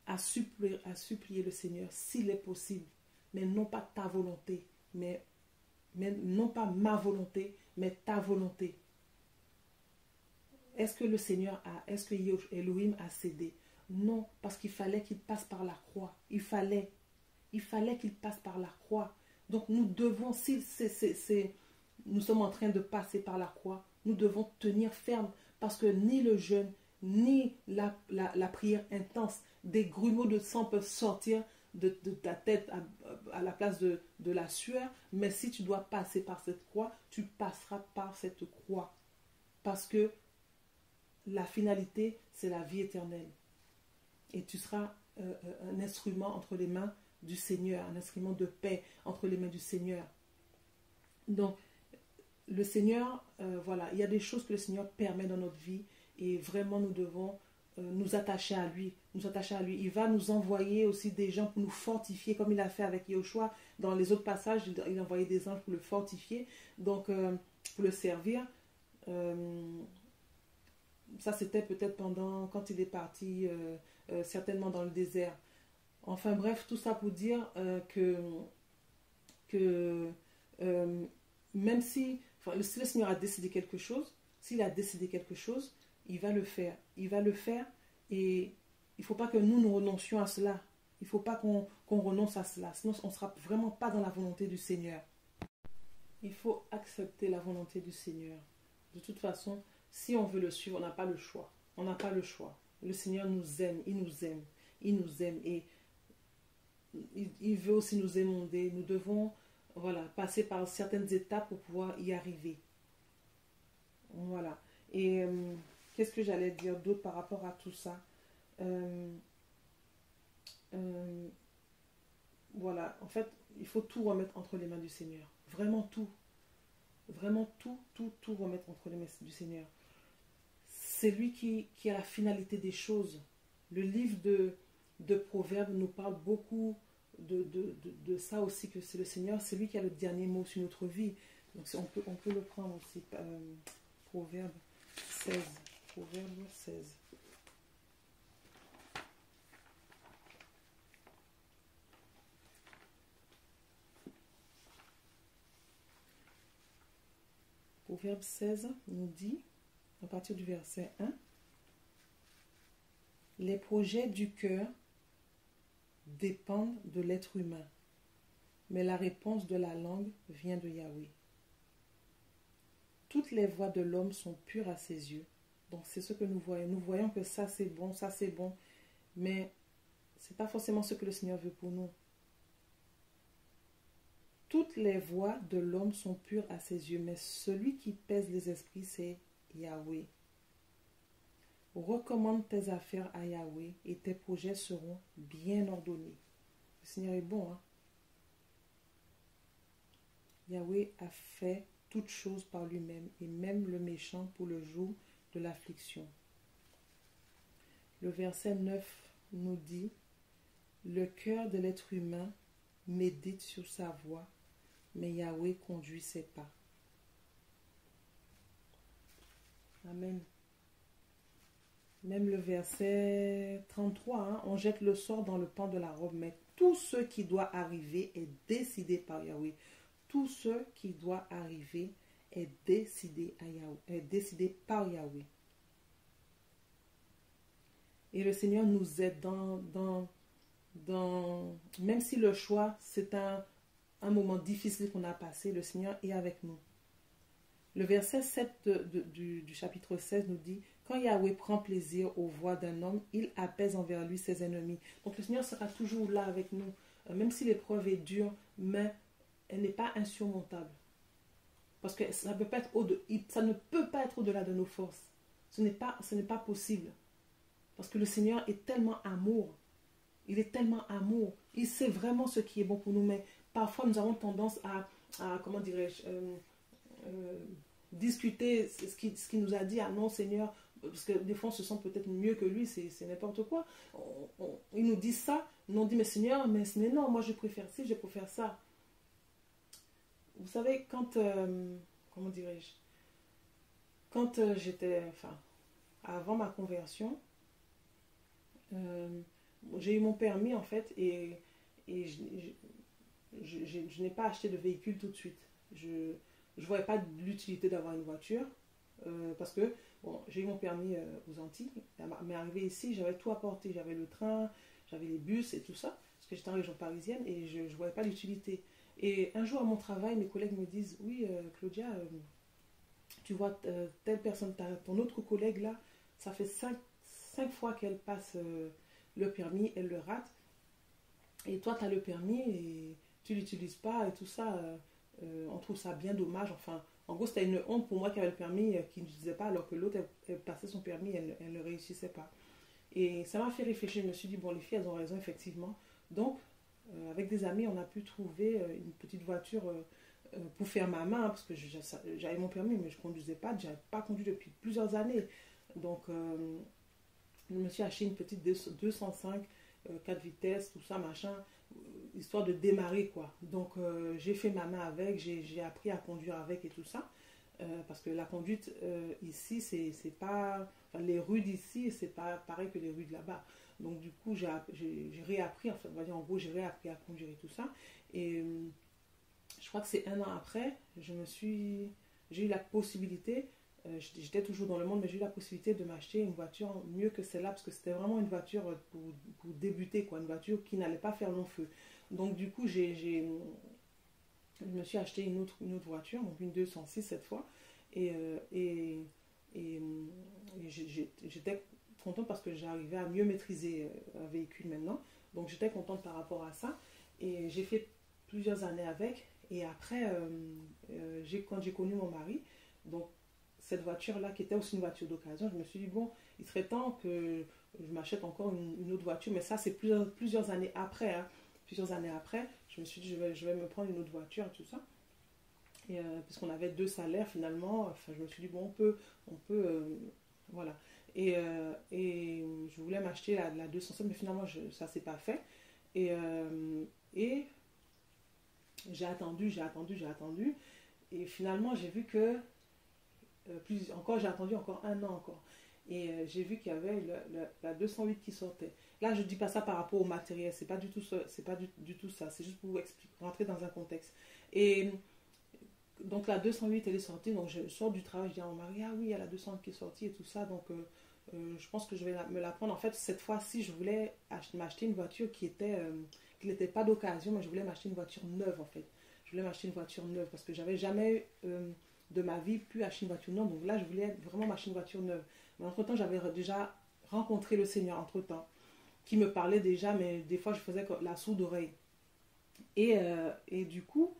À supplier le Seigneur s'il est possible, mais non pas ta volonté, mais non pas ma volonté, mais ta volonté. Est-ce que le Seigneur est-ce que Elohim a cédé? Non, parce qu'il fallait qu'il passe par la croix. Il fallait qu'il passe par la croix. Donc nous devons, nous sommes en train de passer par la croix, nous devons tenir ferme, parce que ni le jeûne, ni la prière intense, des grumeaux de sang peuvent sortir de ta tête à la place de la sueur, mais si tu dois passer par cette croix, tu passeras par cette croix, parce que la finalité, c'est la vie éternelle. Et tu seras un instrument entre les mains du Seigneur, un instrument de paix entre les mains du Seigneur. Donc, le Seigneur, voilà, il y a des choses que le Seigneur permet dans notre vie, et vraiment nous devons nous attacher à lui, Il va nous envoyer aussi des gens pour nous fortifier, comme il a fait avec Yoshua. Dans les autres passages, il a envoyé des anges pour le fortifier, donc pour le servir. Ça, c'était peut-être quand il est parti, certainement dans le désert. Enfin bref, tout ça pour dire que même si le Seigneur a décidé quelque chose, s'il a décidé quelque chose, il va le faire. Il va le faire, et il ne faut pas que nous renoncions à cela. Il ne faut pas qu'on renonce à cela. Sinon, on ne sera vraiment pas dans la volonté du Seigneur. Il faut accepter la volonté du Seigneur. De toute façon, si on veut le suivre, on n'a pas le choix. On n'a pas le choix. Le Seigneur nous aime. Il nous aime. Il nous aime. Et il veut aussi nous émonder. Nous devons, voilà, passer par certaines étapes pour pouvoir y arriver. Voilà. Et qu'est-ce que j'allais dire d'autre par rapport à tout ça? Voilà. En fait, il faut tout remettre entre les mains du Seigneur. Vraiment tout. Vraiment tout remettre entre les mains du Seigneur. C'est lui qui a la finalité des choses. Le livre de Proverbes nous parle beaucoup de ça aussi, que c'est le Seigneur, c'est lui qui a le dernier mot sur notre vie. Donc on peut le prendre aussi. Proverbe 16. Proverbe 16. Proverbe 16 nous dit, à partir du verset 1, les projets du cœur dépendent de l'être humain, mais la réponse de la langue vient de Yahweh. Toutes les voies de l'homme sont pures à ses yeux. Donc c'est ce que nous voyons. Nous voyons que ça c'est bon, mais ce n'est pas forcément ce que le Seigneur veut pour nous. Toutes les voies de l'homme sont pures à ses yeux, mais celui qui pèse les esprits, c'est Yahweh. Recommande tes affaires à Yahweh et tes projets seront bien ordonnés. Le Seigneur est bon, hein? Yahweh a fait toutes choses par lui-même, et même le méchant pour le jour de l'affliction. Le verset 9 nous dit, le cœur de l'être humain médite sur sa voie, mais Yahweh conduit ses pas. Amen. Même le verset 33, hein, on jette le sort dans le pan de la robe, mais tout ce qui doit arriver est décidé par Yahweh. Tout ce qui doit arriver est décidé, est décidé par Yahweh. Et le Seigneur nous aide même si le choix, c'est un moment difficile qu'on a passé, le Seigneur est avec nous. Le verset 7 du chapitre 16 nous dit, quand Yahweh prend plaisir aux voies d'un homme, il apaise envers lui ses ennemis. Donc le Seigneur sera toujours là avec nous, même si l'épreuve est dure, mais elle n'est pas insurmontable. Parce que ça ne peut pas être au-delà de nos forces. Ce n'est pas possible. Parce que le Seigneur est tellement amour. Il est tellement amour. Il sait vraiment ce qui est bon pour nous. Mais parfois, nous avons tendance à comment dirais-je, discuter ce qu'il nous a dit. Ah non, Seigneur, parce que des fois, on se sent peut-être mieux que lui. C'est n'importe quoi. Il nous dit ça. Nous on dit, mais Seigneur, mais non, moi je préfère ci, je préfère ça. Vous savez, comment dirais-je, quand j'étais, enfin, avant ma conversion, j'ai eu mon permis en fait et je n'ai pas acheté de véhicule tout de suite. Je ne voyais pas l'utilité d'avoir une voiture parce que bon, j'ai eu mon permis aux Antilles, mais arrivé ici, j'avais tout apporté. J'avais le train, j'avais les bus et tout ça, parce que j'étais en région parisienne et je ne voyais pas l'utilité. Et un jour à mon travail, mes collègues me disent, oui Claudia, tu vois telle personne, ton autre collègue là, ça fait 5 fois qu'elle passe le permis, elle le rate. Et toi, tu as le permis et tu ne l'utilises pas et tout ça. On trouve ça bien dommage. Enfin, en gros, c'était une honte pour moi qui avait le permis qui ne l'utilisait pas, alors que l'autre, elle passait son permis, elle ne réussissait pas. Et ça m'a fait réfléchir. Je me suis dit, bon, les filles, elles ont raison, effectivement. Donc, avec des amis, on a pu trouver une petite voiture pour faire ma main, parce que j'avais mon permis, mais je ne conduisais pas. Je n'avais pas conduit depuis plusieurs années. Donc, je me suis acheté une petite 205, 4 vitesses, tout ça, machin, histoire de démarrer, quoi. Donc, j'ai fait ma main avec, j'ai appris à conduire avec et tout ça. Parce que la conduite ici, c'est pas... Enfin, les rues d'ici, c'est pas pareil que les rues de là-bas. Donc, du coup, j'ai réappris, enfin, on va dire, en gros, j'ai réappris à conduire et tout ça. Et je crois que c'est 1 an après, j'ai eu la possibilité... j'étais toujours dans le monde, mais j'ai eu la possibilité de m'acheter une voiture mieux que celle-là, parce que c'était vraiment une voiture pour débuter, quoi, une voiture qui n'allait pas faire long feu. Donc du coup, je me suis acheté une autre voiture, donc une 206 cette fois, et j'étais contente parce que j'arrivais à mieux maîtriser un véhicule maintenant, donc j'étais contente par rapport à ça, et j'ai fait plusieurs années avec, et après, quand j'ai connu mon mari, donc cette voiture-là, qui était aussi une voiture d'occasion, je me suis dit, bon, il serait temps que je m'achète encore une autre voiture. Mais ça, c'est plusieurs années après. Hein. Plusieurs années après, je me suis dit, je vais me prendre une autre voiture et tout ça. Et puisqu'on avait 2 salaires, finalement, enfin, je me suis dit, bon, on peut voilà. Et je voulais m'acheter la 207, mais finalement, ça ne s'est pas fait. Et j'ai attendu. Et finalement, j'ai vu que j'ai attendu encore 1 an encore. Et j'ai vu qu'il y avait la 208 qui sortait. Là, je ne dis pas ça par rapport au matériel, c'est pas du tout ça, c'est juste pour rentrer dans un contexte. Et donc la 208 elle est sortie, donc je sors du travail, je dis à mon mari, ah oui, il y a la 208 qui est sortie et tout ça, donc je pense que je vais me la prendre. En fait, cette fois-ci, je voulais m'acheter une voiture qui n'était pas d'occasion, mais je voulais m'acheter une voiture neuve en fait. Je voulais m'acheter une voiture neuve parce que j'avais jamais de ma vie pu acheter une voiture neuve. Donc là, je voulais vraiment m'acheter une voiture neuve. Mais entre-temps, j'avais déjà rencontré le Seigneur, entre-temps, qui me parlait déjà, mais des fois, je faisais la sourde oreille. Et du coup,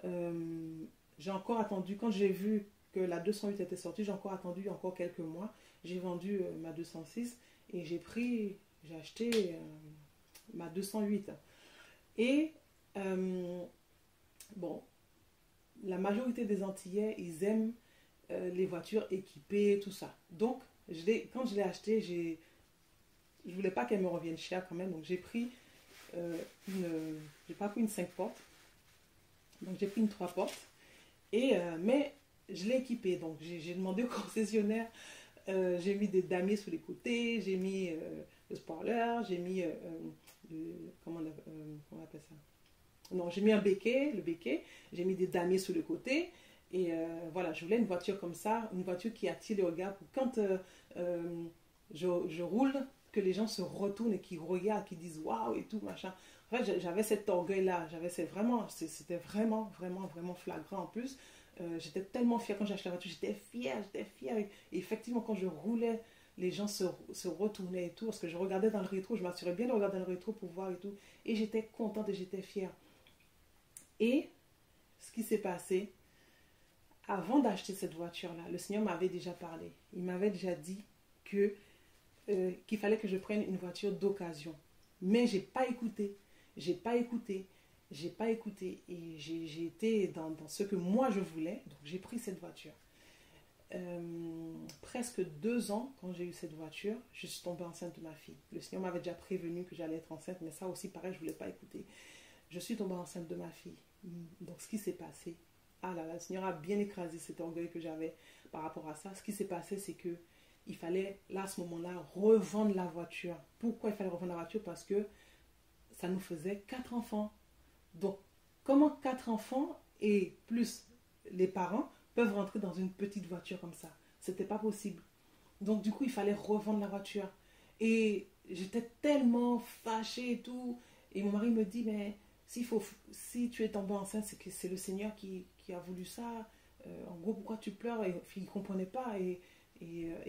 j'ai encore attendu, quand j'ai vu que la 208 était sortie, j'ai encore attendu encore quelques mois. J'ai vendu ma 206 et j'ai acheté ma 208. Et bon, la majorité des Antillais, ils aiment les voitures équipées, tout ça. Donc, quand je l'ai acheté, je voulais pas qu'elle me revienne cher quand même. Donc j'ai pris j'ai pas pris une 5 portes. Donc j'ai pris une 3 portes. Mais je l'ai équipée. Donc j'ai demandé au concessionnaire. J'ai mis des damiers sur les côtés. J'ai mis le spoiler. J'ai mis comment on appelle ça? Non, j'ai mis un béquet, le béquet. J'ai mis des damiers sur le côté. Et voilà, je voulais une voiture comme ça, une voiture qui attire le regard pour quand je roule, que les gens se retournent et qui regardent, qui disent waouh et tout, machin. En fait, j'avais cet orgueil-là, c'était vraiment flagrant en plus. J'étais tellement fière quand j'ai acheté la voiture, j'étais fière. Et effectivement, quand je roulais, les gens se retournaient et tout, parce que je regardais dans le rétro, je m'assurais bien de regarder dans le rétro pour voir et tout. Et j'étais contente et j'étais fière. Et ce qui s'est passé, avant d'acheter cette voiture-là, le Seigneur m'avait déjà parlé. Il m'avait déjà dit qu'il fallait que je prenne une voiture d'occasion. Mais j'ai pas écouté. Et j'ai été dans ce que moi je voulais. Donc j'ai pris cette voiture. Presque 2 ans, quand j'ai eu cette voiture, je suis tombée enceinte de ma fille. Le Seigneur m'avait déjà prévenu que j'allais être enceinte, mais ça aussi, pareil, je voulais pas écouter. Je suis tombée enceinte de ma fille. Donc ce qui s'est passé, ah là là, le Seigneur a bien écrasé cet orgueil que j'avais par rapport à ça. Ce qui s'est passé, c'est que il fallait, là, à ce moment-là, revendre la voiture. Pourquoi il fallait revendre la voiture? Parce que ça nous faisait 4 enfants. Donc, comment 4 enfants et plus les parents peuvent rentrer dans une petite voiture comme ça? C'était pas possible. Donc, du coup, il fallait revendre la voiture. Et j'étais tellement fâchée et tout. Et mon mari me dit, mais si tu es tombée enceinte, c'est que c'est le Seigneur qui a voulu ça. En gros, pourquoi tu pleures? Et il ne comprenait pas. Et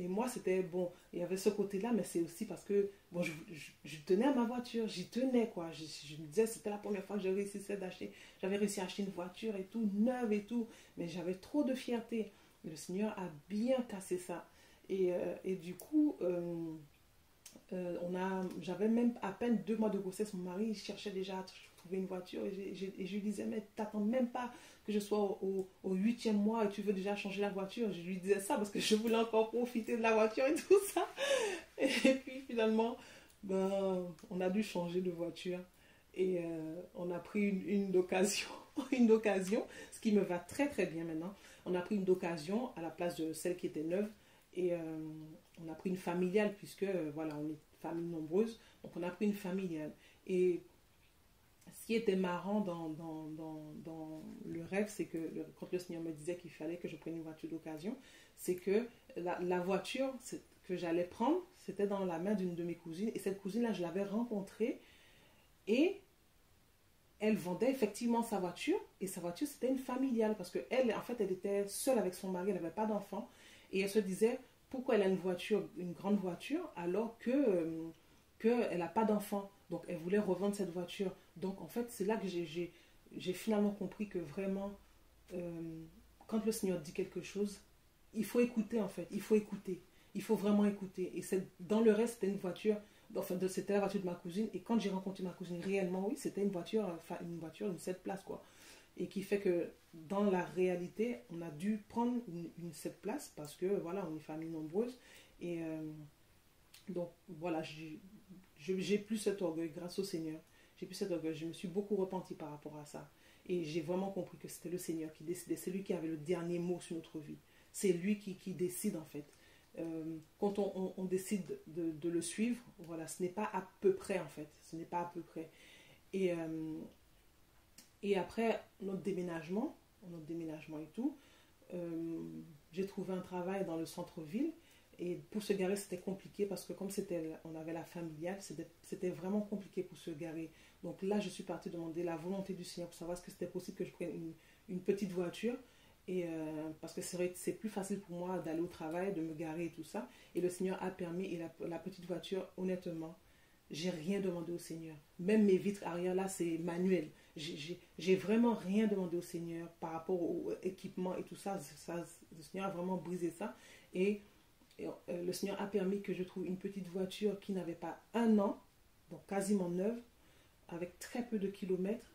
moi, c'était bon. Il y avait ce côté-là, mais c'est aussi parce que bon, je tenais à ma voiture. J'y tenais, quoi. Je me disais, c'était la première fois que j'avais réussi à acheter une voiture et tout, neuve et tout. Mais j'avais trop de fierté. Et le Seigneur a bien cassé ça. Et du coup, j'avais même à peine 2 mois de grossesse. Mon mari cherchait déjà à trouver une voiture. Et je lui disais, mais t'attends même pas que je sois au 8e mois et tu veux déjà changer la voiture. Je lui disais ça parce que je voulais encore profiter de la voiture et tout ça. Et puis finalement, on a dû changer de voiture. Et on a pris une d'occasion. Une d'occasion, ce qui me va très très bien maintenant. On a pris une d'occasion à la place de celle qui était neuve. Et on a pris une familiale puisque voilà, on est famille nombreuse. Donc on a pris une familiale. Et ce qui était marrant dans le rêve, c'est que quand le Seigneur me disait qu'il fallait que je prenne une voiture d'occasion, c'est que la voiture que j'allais prendre, c'était dans la main d'une de mes cousines. Et cette cousine-là, je l'avais rencontrée. Et elle vendait effectivement sa voiture. Et sa voiture, c'était une familiale. Parce qu'elle, en fait, elle était seule avec son mari. Elle n'avait pas d'enfant. Et elle se disait, pourquoi elle a une grande voiture, alors qu'elle n'a pas d'enfant. Donc, elle voulait revendre cette voiture. Donc, en fait, c'est là que j'ai finalement compris que vraiment, quand le Seigneur dit quelque chose, il faut écouter, en fait. Il faut écouter. Il faut vraiment écouter. Et dans le reste, c'était une voiture, enfin, c'était la voiture de ma cousine. Et quand j'ai rencontré ma cousine, réellement, oui, c'était une voiture, une 7 places, quoi. Et qui fait que dans la réalité, on a dû prendre une 7 places parce que voilà, on est famille nombreuse. Et donc voilà, j'ai plus cet orgueil grâce au Seigneur. J'ai plus cet orgueil. Je me suis beaucoup repentie par rapport à ça. Et j'ai vraiment compris que c'était le Seigneur qui décidait. C'est lui qui avait le dernier mot sur notre vie. C'est lui qui décide en fait. Quand on décide de le suivre, voilà, ce n'est pas à peu près en fait. Ce n'est pas à peu près. Et après notre déménagement et tout, j'ai trouvé un travail dans le centre-ville. Et pour se garer, c'était compliqué parce que comme on avait la familiale, c'était vraiment compliqué pour se garer. Donc là, je suis partie demander la volonté du Seigneur pour savoir ce que c'était possible que je prenne une petite voiture. Et parce que c'est plus facile pour moi d'aller au travail, de me garer et tout ça. Et le Seigneur a permis, et la petite voiture, honnêtement, j'ai rien demandé au Seigneur. Même mes vitres arrière, là, c'est manuel. J'ai vraiment rien demandé au Seigneur par rapport au équipement et tout ça. Le Seigneur a vraiment brisé ça. Et le Seigneur a permis que je trouve une petite voiture qui n'avait pas 1 an, donc quasiment neuve, avec très peu de kilomètres.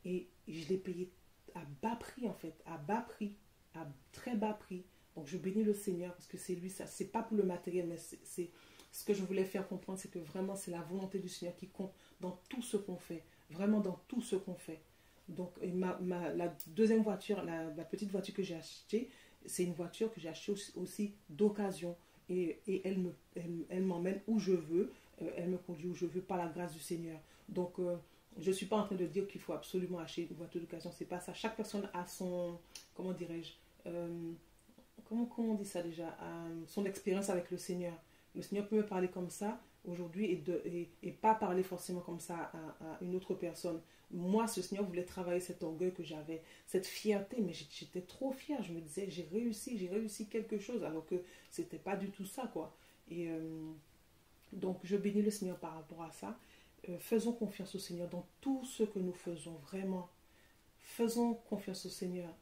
Et je l'ai payée à bas prix, en fait. À bas prix. À très bas prix. Donc je bénis le Seigneur parce que c'est lui, ça. C'est pas pour le matériel, mais ce que je voulais faire comprendre, c'est que vraiment, c'est la volonté du Seigneur qui compte dans tout ce qu'on fait. Vraiment dans tout ce qu'on fait. Donc, la deuxième voiture, la petite voiture que j'ai achetée, c'est une voiture que j'ai achetée aussi d'occasion. Et elle m'emmène où je veux. Elle me conduit où je veux par la grâce du Seigneur. Donc, je ne suis pas en train de dire qu'il faut absolument acheter une voiture d'occasion. C'est pas ça. Chaque personne a son, comment dirais-je, comment on dit ça déjà, son expérience avec le Seigneur. Le Seigneur peut me parler comme ça aujourd'hui et pas parler forcément comme ça à une autre personne. Moi, ce Seigneur voulait travailler cet orgueil que j'avais, cette fierté, mais j'étais trop fière. Je me disais, j'ai réussi quelque chose, alors que c'était pas du tout ça, quoi. Et donc, je bénis le Seigneur par rapport à ça. Faisons confiance au Seigneur dans tout ce que nous faisons, vraiment. Faisons confiance au Seigneur.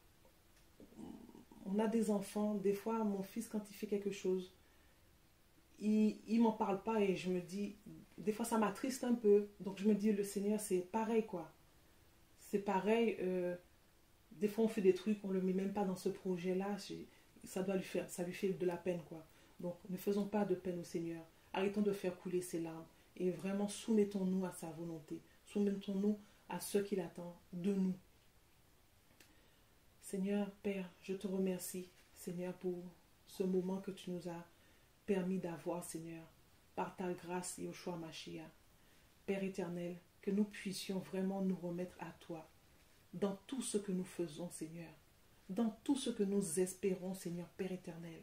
On a des enfants, des fois, mon fils, quand il fait quelque chose, il m'en parle pas et je me dis, des fois ça m'attriste un peu. Donc je me dis, le Seigneur, c'est pareil, quoi. C'est pareil, des fois on fait des trucs, on le met même pas dans ce projet-là, ça lui fait de la peine, quoi. Donc ne faisons pas de peine au Seigneur. Arrêtons de faire couler ses larmes et vraiment soumettons-nous à sa volonté. Soumettons-nous à ce qu'il attend de nous. Seigneur, Père, je te remercie, Seigneur, pour ce moment que tu nous as permis d'avoir, Seigneur, par ta grâce, Yoshua Mashiach. Père éternel, que nous puissions vraiment nous remettre à toi dans tout ce que nous faisons, Seigneur, dans tout ce que nous espérons, Seigneur, Père éternel.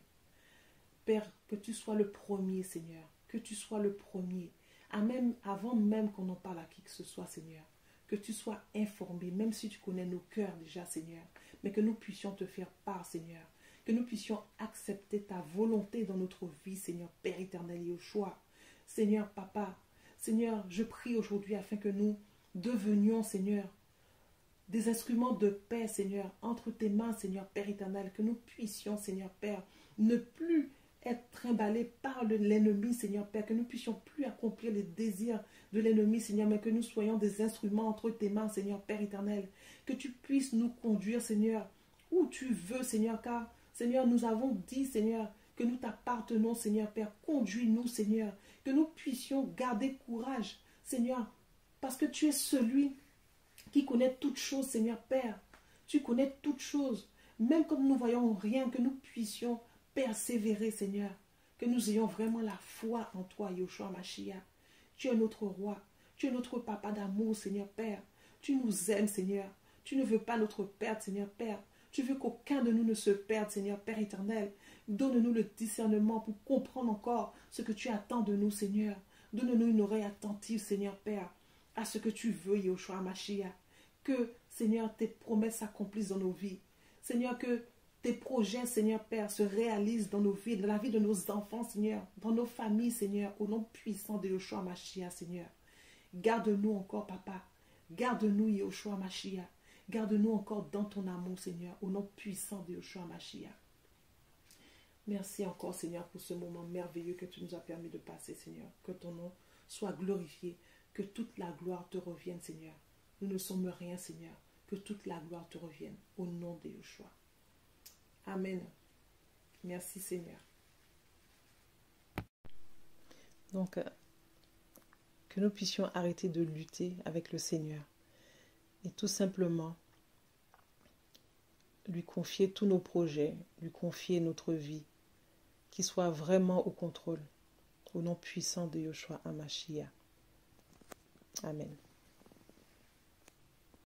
Père, que tu sois le premier, Seigneur, que tu sois le premier, avant même qu'on en parle à qui que ce soit, Seigneur, que tu sois informé, même si tu connais nos cœurs déjà, Seigneur, mais que nous puissions te faire part, Seigneur, que nous puissions accepter ta volonté dans notre vie, Seigneur, Père éternel, Yoshua. Seigneur, Papa, Seigneur, je prie aujourd'hui afin que nous devenions, Seigneur, des instruments de paix, Seigneur, entre tes mains, Seigneur, Père éternel, que nous puissions, Seigneur, Père, ne plus être trimballés par l'ennemi, Seigneur, Père, que nous puissions plus accomplir les désirs de l'ennemi, Seigneur, mais que nous soyons des instruments entre tes mains, Seigneur, Père éternel, que tu puisses nous conduire, Seigneur, où tu veux, Seigneur, car, Seigneur, nous avons dit, Seigneur, que nous t'appartenons, Seigneur, Père, conduis-nous, Seigneur, que nous puissions garder courage, Seigneur, parce que tu es celui qui connaît toutes choses, Seigneur, Père, tu connais toutes choses, même quand nous ne voyons rien, que nous puissions persévérer, Seigneur, que nous ayons vraiment la foi en toi, Yoshua Mashiach. Tu es notre roi, tu es notre papa d'amour, Seigneur Père. Tu nous aimes, Seigneur. Tu ne veux pas notre perte, Seigneur Père. Tu veux qu'aucun de nous ne se perde, Seigneur Père éternel. Donne-nous le discernement pour comprendre encore ce que tu attends de nous, Seigneur. Donne-nous une oreille attentive, Seigneur Père, à ce que tu veux, Yoshua Mashiach. Que, Seigneur, tes promesses s'accomplissent dans nos vies. Seigneur, que tes projets, Seigneur Père, se réalisent dans nos vies, dans la vie de nos enfants, Seigneur, dans nos familles, Seigneur, au nom puissant de Yoshua Mashiach, Seigneur. Garde-nous encore, Papa. Garde-nous, Yoshua Mashiach. Garde-nous encore dans ton amour, Seigneur, au nom puissant de Yoshua Mashiach. Merci encore, Seigneur, pour ce moment merveilleux que tu nous as permis de passer, Seigneur. Que ton nom soit glorifié, que toute la gloire te revienne, Seigneur. Nous ne sommes rien, Seigneur. Que toute la gloire te revienne, au nom de Yoshua. Amen. Merci, Seigneur. Donc, que nous puissions arrêter de lutter avec le Seigneur et tout simplement lui confier tous nos projets, lui confier notre vie, qu'il soit vraiment au contrôle, au nom puissant de Yoshua HaMashiach. Amen.